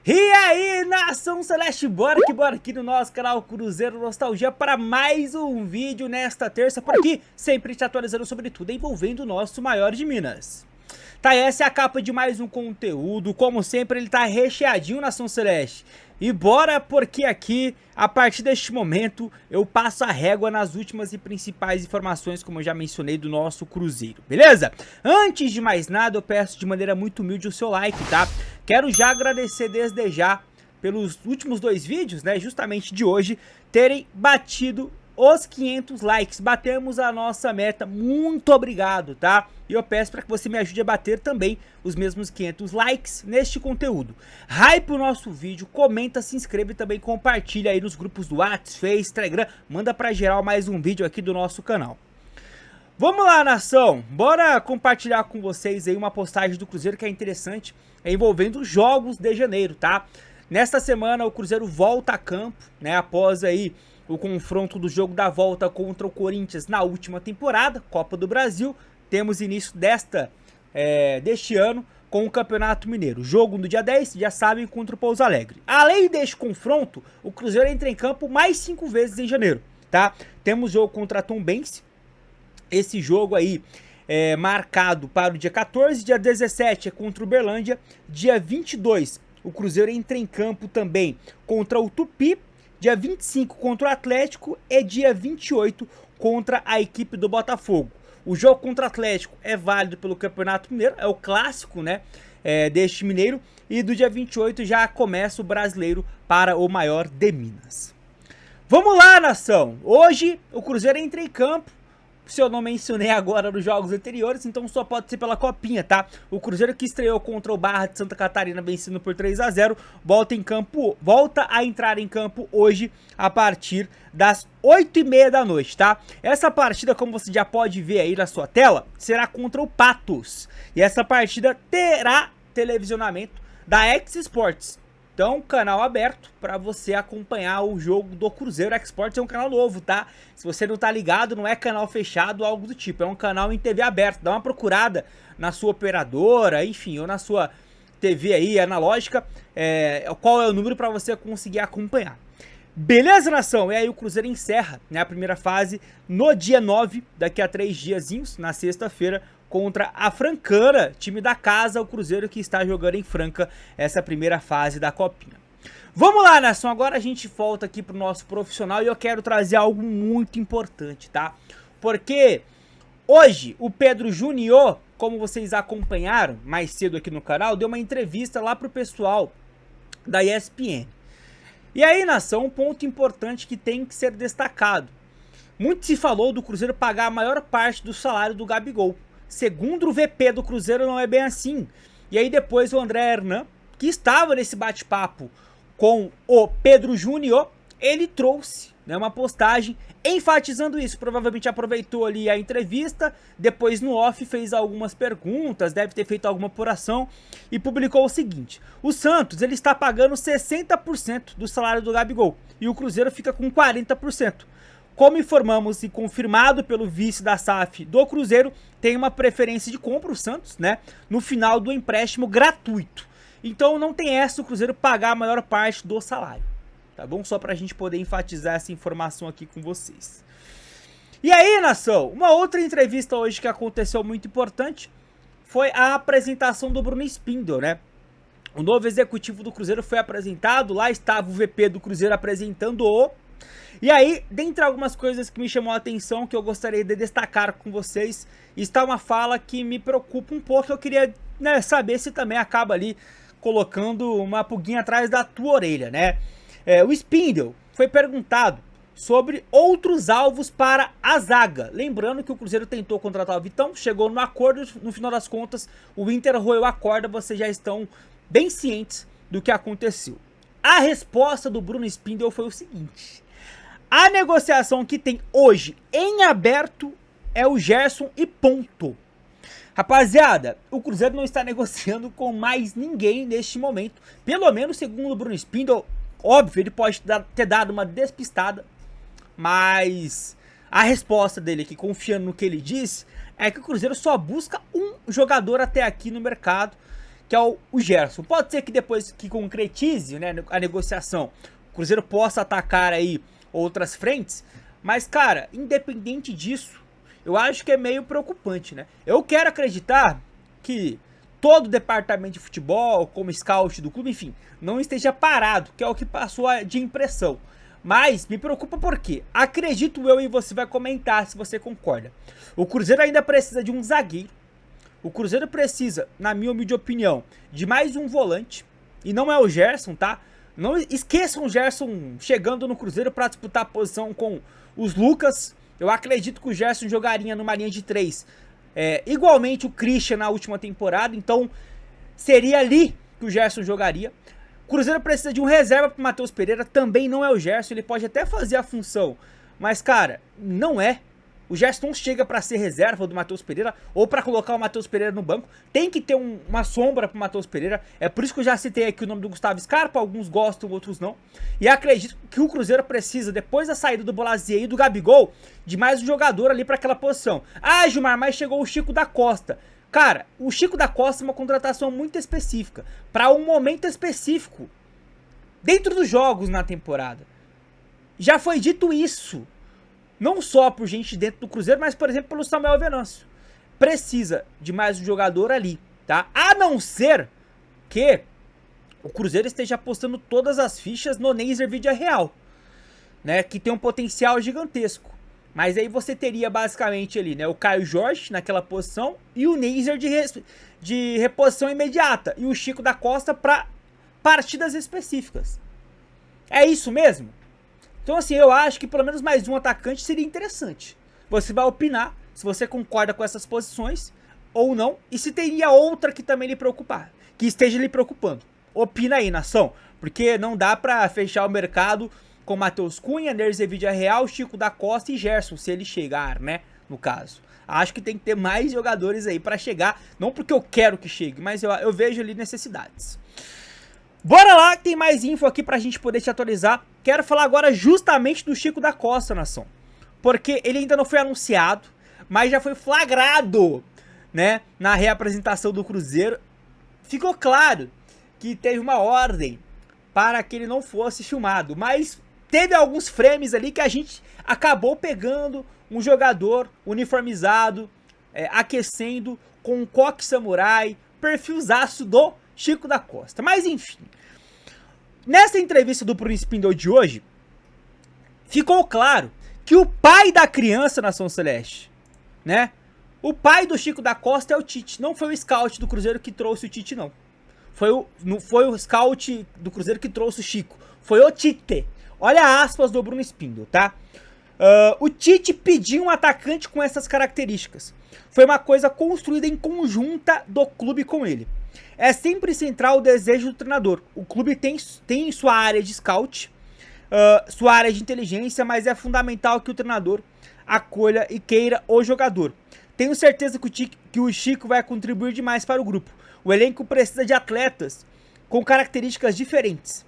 E aí, nação celeste, bora aqui no nosso canal Cruzeiro Nostalgia para mais um vídeo nesta terça por aqui, sempre te atualizando sobre tudo envolvendo o nosso maior de Minas. Tá, essa é a capa de mais um conteúdo, como sempre ele tá recheadinho, nação celeste. E bora porque aqui, a partir deste momento, eu passo a régua nas últimas e principais informações, como eu já mencionei, do nosso Cruzeiro, beleza? Antes de mais nada, eu peço de maneira muito humilde o seu like, tá? Quero já agradecer desde já pelos últimos dois vídeos, né, justamente de hoje, terem batido os 500 likes, batemos a nossa meta, muito obrigado, tá? E eu peço para que você me ajude a bater também os mesmos 500 likes neste conteúdo. Hype o nosso vídeo, comenta, se inscreve e também compartilha aí nos grupos do WhatsApp, Face, Telegram, manda pra geral mais um vídeo aqui do nosso canal. Vamos lá, nação, bora compartilhar com vocês aí uma postagem do Cruzeiro que é interessante, envolvendo os jogos de janeiro, tá? Nesta semana o Cruzeiro volta a campo, né, após aí o confronto do jogo da volta contra o Corinthians na última temporada, Copa do Brasil. Temos início deste ano com o Campeonato Mineiro. Jogo no dia 10, já sabem, contra o Pouso Alegre. Além deste confronto, o Cruzeiro entra em campo mais 5 vezes em janeiro, tá? Temos jogo contra a Tombense. Esse jogo aí é marcado para o dia 14, dia 17 é contra o Uberlândia, dia 22 o Cruzeiro entra em campo também contra o Tupi, dia 25 contra o Atlético e dia 28 contra a equipe do Botafogo. O jogo contra o Atlético é válido pelo Campeonato Mineiro, é o clássico, né, deste mineiro. E do dia 28 já começa o brasileiro para o maior de Minas. Vamos lá, nação! Hoje o Cruzeiro entra em campo. Se eu não mencionei agora nos jogos anteriores, então só pode ser pela copinha, tá? O Cruzeiro que estreou contra o Barra de Santa Catarina vencendo por 3 a 0, volta a entrar em campo hoje a partir das 8h30 da noite, tá? Essa partida, como você já pode ver aí na sua tela, será contra o Patos. E essa partida terá televisionamento da X Sports. Então, canal aberto para você acompanhar o jogo do Cruzeiro. Xsports é um canal novo, tá? Se você não tá ligado, não é canal fechado ou algo do tipo. É um canal em TV aberta. Dá uma procurada na sua operadora, enfim, ou na sua TV aí analógica. Qual é o número para você conseguir acompanhar. Beleza, nação? E aí o Cruzeiro encerra, né, a primeira fase no dia 9, daqui a 3 diazinhos, na sexta-feira, contra a Francana, time da casa, o Cruzeiro que está jogando em Franca essa primeira fase da Copinha. Vamos lá, nação, agora a gente volta aqui pro nosso profissional e eu quero trazer algo muito importante, tá? Porque hoje o Pedro Júnior, como vocês acompanharam mais cedo aqui no canal, deu uma entrevista lá pro pessoal da ESPN. E aí, nação, um ponto importante que tem que ser destacado. Muito se falou do Cruzeiro pagar a maior parte do salário do Gabigol. Segundo o VP do Cruzeiro, não é bem assim. E aí depois o André Hernan, que estava nesse bate-papo com o Pedro Júnior, ele trouxe, né, uma postagem enfatizando isso. Provavelmente aproveitou ali a entrevista, depois no off fez algumas perguntas, deve ter feito alguma apuração e publicou o seguinte: o Santos ele está pagando 60% do salário do Gabigol e o Cruzeiro fica com 40%. Como informamos e confirmado pelo vice da SAF do Cruzeiro, tem uma preferência de compra o Santos, né, no final do empréstimo gratuito. Então não tem essa o Cruzeiro pagar a maior parte do salário, tá bom? Só pra gente poder enfatizar essa informação aqui com vocês. E aí, nação, uma outra entrevista hoje que aconteceu muito importante foi a apresentação do Bruno Spindel, né? O novo executivo do Cruzeiro foi apresentado, lá estava o VP do Cruzeiro apresentando-o. E aí, dentre algumas coisas que me chamou a atenção, que eu gostaria de destacar com vocês, está uma fala que me preocupa um pouco. Eu queria, né, saber se também acaba ali colocando uma pulguinha atrás da tua orelha, né? O Spindel foi perguntado sobre outros alvos para a zaga. Lembrando que o Cruzeiro tentou contratar o Vitão, chegou no acordo, no final das contas, o Inter roeu a corda, vocês já estão bem cientes do que aconteceu. A resposta do Bruno Spindel foi o seguinte: a negociação que tem hoje em aberto é o Gerson e ponto. Rapaziada, o Cruzeiro não está negociando com mais ninguém neste momento. Pelo menos segundo o Bruno Spindel, óbvio, ele pode ter dado uma despistada, mas a resposta dele aqui, confiando no que ele disse, é que o Cruzeiro só busca um jogador até aqui no mercado, que é o Gerson. Pode ser que depois que concretize, né, a negociação, o Cruzeiro possa atacar aí outras frentes, mas, cara, independente disso, eu acho que é meio preocupante, né? Eu quero acreditar que todo o departamento de futebol, como scout do clube, enfim, não esteja parado, que é o que passou de impressão. Mas me preocupa porque, acredito eu, e você vai comentar se você concorda, o Cruzeiro ainda precisa de um zagueiro, o Cruzeiro precisa, na minha humilde opinião, de mais um volante, e não é o Gerson, tá? Não esqueçam o Gerson chegando no Cruzeiro para disputar a posição com os Lucas. Eu acredito que o Gerson jogaria numa linha de 3, igualmente o Christian na última temporada, então seria ali que o Gerson jogaria. O Cruzeiro precisa de um reserva pro Matheus Pereira, também não é o Gerson, ele pode até fazer a função, mas, cara, não é. O Gerson não chega pra ser reserva do Matheus Pereira ou pra colocar o Matheus Pereira no banco. Tem que ter uma sombra pro Matheus Pereira. É por isso que eu já citei aqui o nome do Gustavo Scarpa. Alguns gostam, outros não. E acredito que o Cruzeiro precisa, depois da saída do Bolazier e do Gabigol, de mais um jogador ali pra aquela posição. Ah, Gilmar, mas chegou o Chico da Costa. Cara, o Chico da Costa é uma contratação muito específica, pra um momento específico, dentro dos jogos na temporada. Já foi dito isso. Não só por gente dentro do Cruzeiro, mas, por exemplo, pelo Samuel Venâncio. Precisa de mais um jogador ali, tá? A não ser que o Cruzeiro esteja apostando todas as fichas no Neiser Villarreal, né? Que tem um potencial gigantesco. Mas aí você teria basicamente ali, né? O Caio Jorge naquela posição e o Neiser de reposição imediata. E o Chico da Costa para partidas específicas. É isso mesmo? Então, assim, eu acho que pelo menos mais um atacante seria interessante. Você vai opinar se você concorda com essas posições ou não. E se teria outra que também lhe preocupar, que esteja lhe preocupando. Opina aí, nação. Porque não dá pra fechar o mercado com Matheus Cunha, Neiser Villarreal, Chico da Costa e Gerson, se ele chegar, né? No caso. Acho que tem que ter mais jogadores aí pra chegar. Não porque eu quero que chegue, mas eu vejo ali necessidades. Bora lá, que tem mais info aqui pra gente poder te atualizar. Quero falar agora justamente do Chico da Costa, nação. Porque ele ainda não foi anunciado, mas já foi flagrado, né, na reapresentação do Cruzeiro. Ficou claro que teve uma ordem para que ele não fosse filmado, mas teve alguns frames ali que a gente acabou pegando um jogador uniformizado, aquecendo com um coque samurai, perfilzaço do Chico da Costa. Mas enfim, nessa entrevista do Bruno Spindle de hoje, ficou claro que o pai da criança, Nação Celeste, né? O pai do Chico da Costa é o Tite. Não foi o scout do Cruzeiro que trouxe o Tite, não. Não foi o scout do Cruzeiro que trouxe o Chico. Foi o Tite. Olha aspas do Bruno Spindle, tá? O Tite pediu um atacante com essas características. Foi uma coisa construída em conjunta do clube com ele. É sempre central o desejo do treinador. O clube tem sua área de scout, sua área de inteligência, mas é fundamental que o treinador acolha e queira o jogador. Tenho certeza que o Chico vai contribuir demais para o grupo. O elenco precisa de atletas com características diferentes.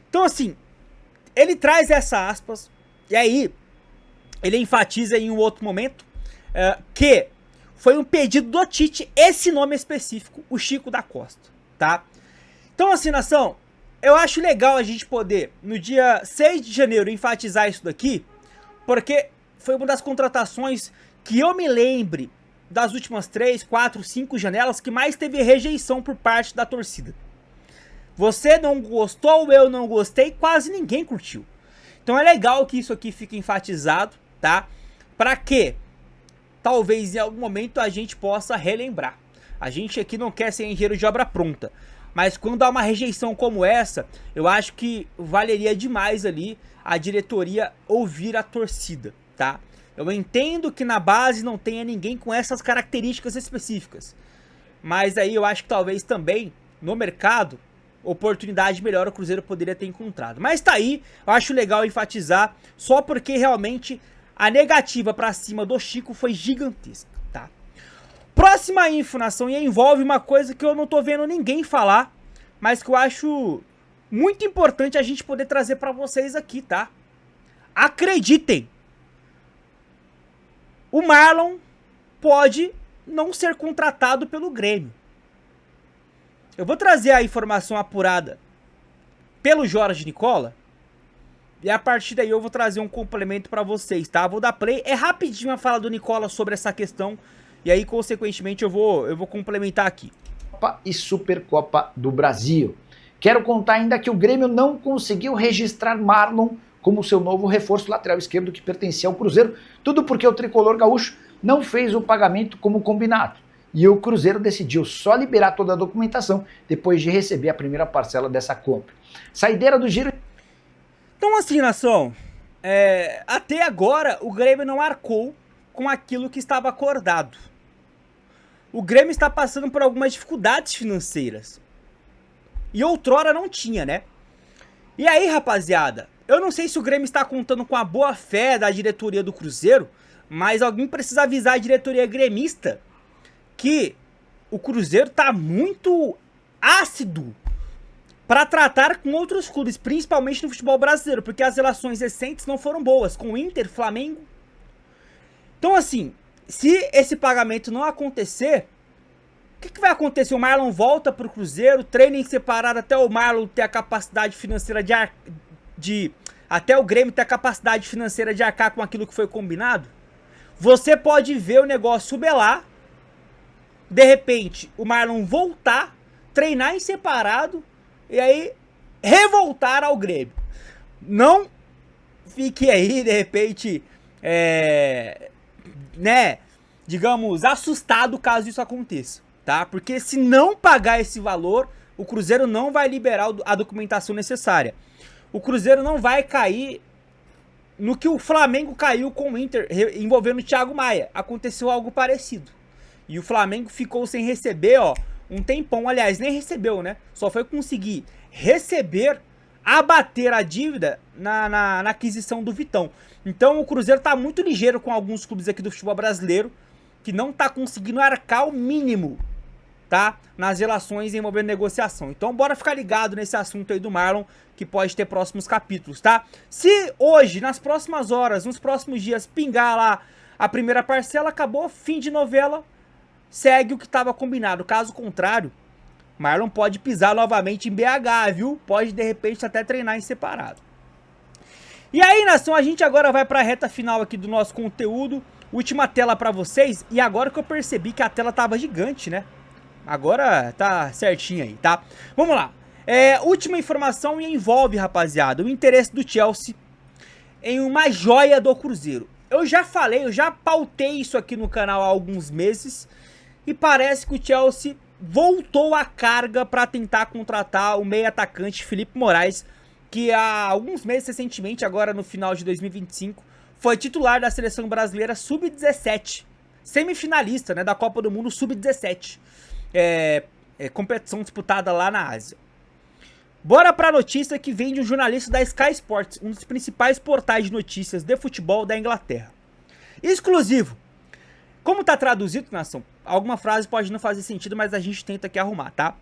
Então, assim, ele traz essa aspas, e aí ele enfatiza em um outro momento que foi um pedido do Tite, esse nome específico, o Chico da Costa, tá? Então, assim, nação, eu acho legal a gente poder, no dia 6 de janeiro, enfatizar isso daqui, porque foi uma das contratações que eu me lembre das últimas 3, 4, 5 janelas que mais teve rejeição por parte da torcida. Você não gostou, eu não gostei, quase ninguém curtiu. Então é legal que isso aqui fique enfatizado, tá? Pra quê? Talvez em algum momento a gente possa relembrar. A gente aqui não quer ser engenheiro de obra pronta, mas quando há uma rejeição como essa, eu acho que valeria demais ali a diretoria ouvir a torcida, tá? Eu entendo que na base não tenha ninguém com essas características específicas, mas aí eu acho que talvez também no mercado, oportunidade melhor o Cruzeiro poderia ter encontrado. Mas tá aí, eu acho legal enfatizar, só porque realmente a negativa pra cima do Chico foi gigantesca, tá? Próxima info, nação, e envolve uma coisa que eu não tô vendo ninguém falar, mas que eu acho muito importante a gente poder trazer pra vocês aqui, tá? Acreditem! O Marlon pode não ser contratado pelo Grêmio. Eu vou trazer a informação apurada pelo Jorge Nicola. E a partir daí eu vou trazer um complemento pra vocês, tá? Vou dar play. É rapidinho a fala do Nicola sobre essa questão. E aí, consequentemente, eu vou complementar aqui. Copa e Supercopa do Brasil. Quero contar ainda que o Grêmio não conseguiu registrar Marlon como seu novo reforço lateral esquerdo que pertencia ao Cruzeiro. Tudo porque o tricolor gaúcho não fez o pagamento como combinado. E o Cruzeiro decidiu só liberar toda a documentação depois de receber a primeira parcela dessa compra. Saideira do giro... Então assim, nação, até agora o Grêmio não arcou com aquilo que estava acordado. O Grêmio está passando por algumas dificuldades financeiras. E outrora não tinha, né? E aí, rapaziada, eu não sei se o Grêmio está contando com a boa fé da diretoria do Cruzeiro, mas alguém precisa avisar a diretoria gremista que o Cruzeiro tá muito ácido para tratar com outros clubes, principalmente no futebol brasileiro, porque as relações recentes não foram boas com o Inter, Flamengo. Então assim, se esse pagamento não acontecer, o que vai acontecer? O Marlon volta pro Cruzeiro, treina em separado até o Marlon ter a capacidade financeira até o Grêmio ter a capacidade financeira de arcar com aquilo que foi combinado? Você pode ver o negócio subelar, de repente o Marlon voltar, treinar em separado e aí revoltar ao Grêmio. Não fique aí, de repente, né, digamos, assustado caso isso aconteça, tá? Porque se não pagar esse valor, o Cruzeiro não vai liberar a documentação necessária. O Cruzeiro não vai cair no que o Flamengo caiu com o Inter, envolvendo o Thiago Maia. Aconteceu algo parecido. E o Flamengo ficou sem receber, ó, um tempão. Aliás, nem recebeu, né? Só foi conseguir receber, abater a dívida na aquisição do Vitão. Então o Cruzeiro tá muito ligeiro com alguns clubes aqui do futebol brasileiro, que não tá conseguindo arcar o mínimo, tá? Nas relações envolvendo negociação. Então bora ficar ligado nesse assunto aí do Marlon, que pode ter próximos capítulos, tá? Se hoje, nas próximas horas, nos próximos dias, pingar lá a primeira parcela, acabou, fim de novela, segue o que estava combinado. Caso contrário, Marlon pode pisar novamente em BH, viu? Pode, de repente, até treinar em separado. E aí, nação, a gente agora vai para a reta final aqui do nosso conteúdo. Última tela para vocês. E agora que eu percebi que a tela tava gigante, né? Agora tá certinho aí, tá? Vamos lá. Última informação e envolve, rapaziada, o interesse do Chelsea em uma joia do Cruzeiro. Eu já falei, eu já pautei isso aqui no canal há alguns meses. E parece que o Chelsea voltou à carga para tentar contratar o meio atacante Felipe Moraes, que há alguns meses recentemente, agora no final de 2025, foi titular da seleção brasileira Sub-17, semifinalista, né, da Copa do Mundo Sub-17, competição disputada lá na Ásia. Bora pra notícia que vem de um jornalista da Sky Sports, um dos principais portais de notícias de futebol da Inglaterra. Exclusivo. Como tá traduzido, nação, alguma frase pode não fazer sentido, mas a gente tenta aqui arrumar, tá?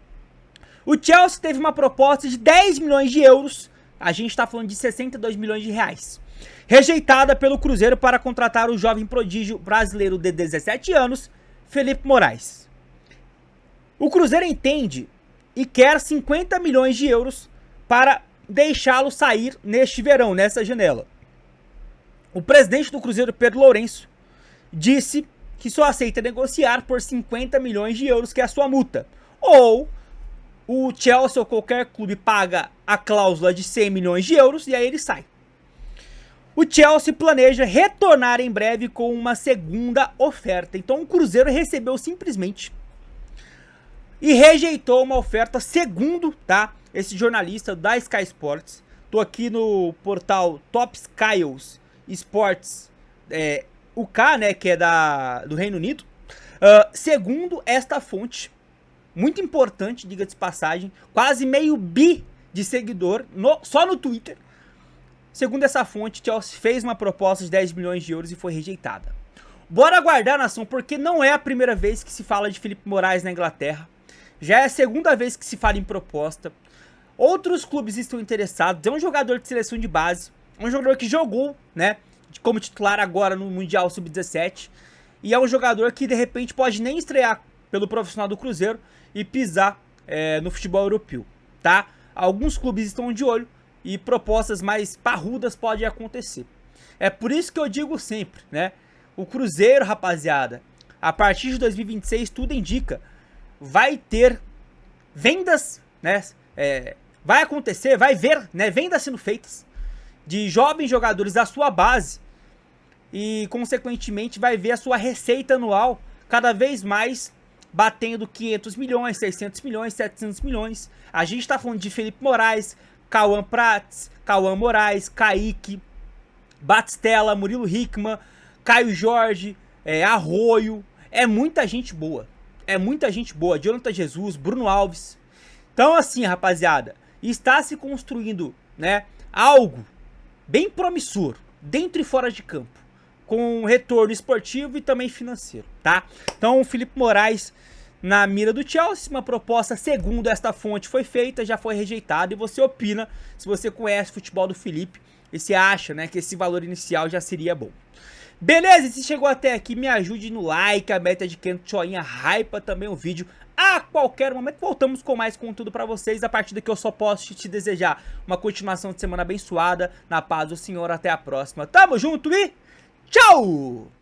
O Chelsea teve uma proposta de 10 milhões de euros, a gente tá falando de 62 milhões de reais, rejeitada pelo Cruzeiro para contratar o jovem prodígio brasileiro de 17 anos, Felipe Moraes. O Cruzeiro entende e quer 50 milhões de euros para deixá-lo sair neste verão, nessa janela. O presidente do Cruzeiro, Pedro Lourenço, disse que só aceita negociar por 50 milhões de euros, que é a sua multa. Ou o Chelsea ou qualquer clube paga a cláusula de 100 milhões de euros e aí ele sai. O Chelsea planeja retornar em breve com uma segunda oferta. Então o Cruzeiro recebeu simplesmente e rejeitou uma oferta, segundo, tá, esse jornalista da Sky Sports. Tô aqui no portal Top Skiles Sports, UK, né, que é do Reino Unido. Segundo esta fonte, muito importante, diga de passagem, quase meio bi de seguidor só no Twitter. Segundo essa fonte, Chelsea fez uma proposta de 10 milhões de euros e foi rejeitada. Bora aguardar, nação, porque não é a primeira vez que se fala de Felipe Moraes na Inglaterra. Já é a segunda vez que se fala em proposta. Outros clubes estão interessados. É um jogador de seleção de base. É um jogador que jogou, né, como titular agora no Mundial Sub-17. E é um jogador que de repente pode nem estrear pelo profissional do Cruzeiro e pisar no futebol europeu, tá? Alguns clubes estão de olho e propostas mais parrudas podem acontecer. É por isso que eu digo sempre, né? O Cruzeiro, rapaziada, a partir de 2026, tudo indica, vai ter vendas, né? Vai acontecer, vai ver, né? Vendas sendo feitas de jovens jogadores da sua base e, consequentemente, vai ver a sua receita anual cada vez mais batendo 500 milhões, 600 milhões, 700 milhões. A gente tá falando de Felipe Moraes, Cauã Prats, Cauã Moraes, Kaique, Batistella, Murilo Hickman, Caio Jorge, Arroio. É muita gente boa. É muita gente boa. Jonathan Jesus, Bruno Alves. Então, assim, rapaziada, está se construindo, né, algo bem promissor, dentro e fora de campo, com retorno esportivo e também financeiro, tá? Então, o Felipe Moraes na mira do Chelsea, uma proposta segundo esta fonte foi feita, já foi rejeitada, e você opina se você conhece o futebol do Felipe e se acha, né, que esse valor inicial já seria bom. Beleza? E se chegou até aqui, me ajude no like, a meta de 500 joinha, hypa também o vídeo. A qualquer momento voltamos com mais conteúdo pra vocês. A partir daqui eu só posso te desejar uma continuação de semana abençoada. Na paz do Senhor, até a próxima. Tamo junto e tchau!